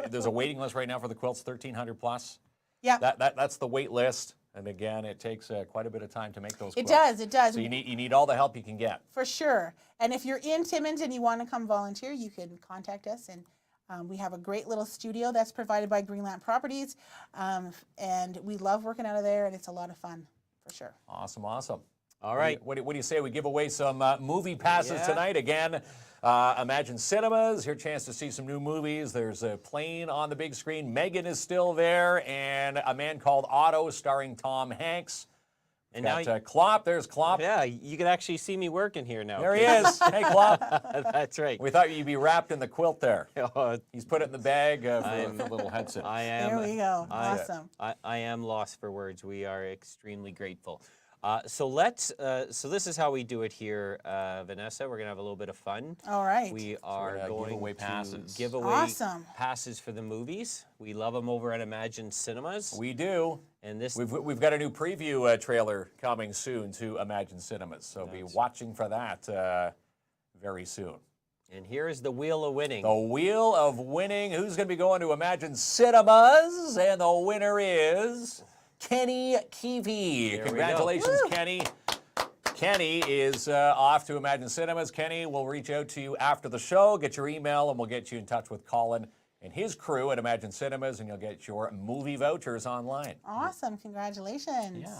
there's a waiting list right now for the quilts, 1,300 plus. Yeah, That's the wait list. And again, it takes quite a bit of time to make those it quilts. does. So you need all the help you can get. For sure. And if you're in Timmins and you want to come volunteer, you can contact us. And we have a great little studio that's provided by Greenland Properties. And we love working out of there, and it's a lot of fun, for sure. Awesome. All right. What do you say we give away some movie passes Yeah. tonight? Again, Imagine Cinemas, your chance to see some new movies. There's a Plane on the big screen. Megan is still there, and A Man Called Otto starring Tom Hanks. And Got now, Klop. There's Klop. yeah, you can actually see me working here now. There he is. Hey, Klop. That's right. We thought you'd be wrapped in the quilt there. Oh, He's put it in the bag for little Hudson. I am. There we go. I- Awesome. I am lost for words. We are extremely grateful. So this is how we do it here, Vanessa. We're gonna have a little bit of fun. All right. We are we're gonna give going away to passes. give away Awesome. passes for the movies. We love them over at Imagine Cinemas. We do. And this We've got a new preview trailer coming soon to Imagine Cinemas, so be watching for that very soon. and here is the Wheel of Winning. The Wheel of Winning. Who's going to be going to Imagine Cinemas? And the winner is Kenny Keevy. There we go. Congratulations, Kenny. Kenny is off to Imagine Cinemas. Kenny, we'll reach out to you after the show, get your email, and we'll get you in touch with Colin and his crew at Imagine Cinemas, and you'll get your movie vouchers online. Awesome. Congratulations. Yeah,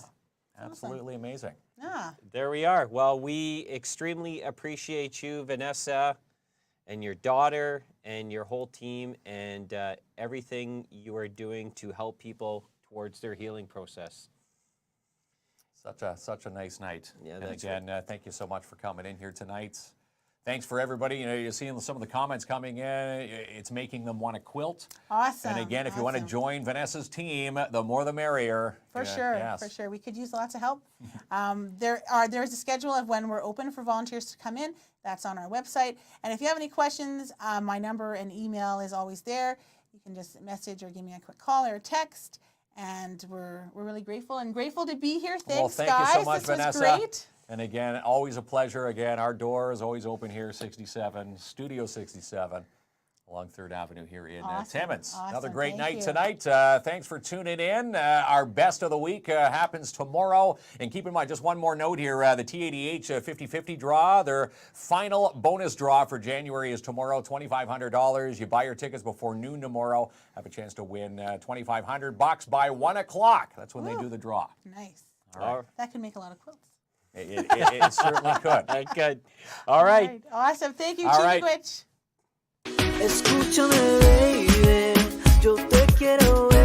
absolutely amazing. Yeah. There we are. Well, we extremely appreciate you, Vanessa, and your daughter, and your whole team, and everything you are doing to help people towards their healing process. Such a nice night. Yeah, and that's again, thank you so much for coming in here tonight. Thanks for everybody. You're seeing some of the comments coming in. It's making them want to quilt. Awesome. And again, if you want to Awesome. join Vanessa's team, the more the merrier. For Yeah, sure, yes. for sure. We could use lots of help. There's a schedule of when we're open for volunteers to come in. That's on our website. And if you have any questions, my number and email is always there. You can just message or give me a quick call or a text. And we're really grateful to be here. Thanks, Well, thank guys. you so much, this Vanessa. was great. And again, always a pleasure. Again, our door is always open here, 67, Studio 67, along 3rd Avenue here in Awesome. Timmins. Another Awesome. great Thank night you. tonight. Thanks for tuning in. Our best of the week happens tomorrow. And keep in mind, just one more note here, the TADH 50/50 draw, their final bonus draw for January is tomorrow, $2,500. You buy your tickets before noon tomorrow, have a chance to win $2,500 by 1 o'clock. That's when they do the draw. Nice. All right. That could make a lot of quilts. It certainly could. Good. All right. Awesome. Thank you, All right. Chiquich. Escúchame, baby, yo te quiero ver.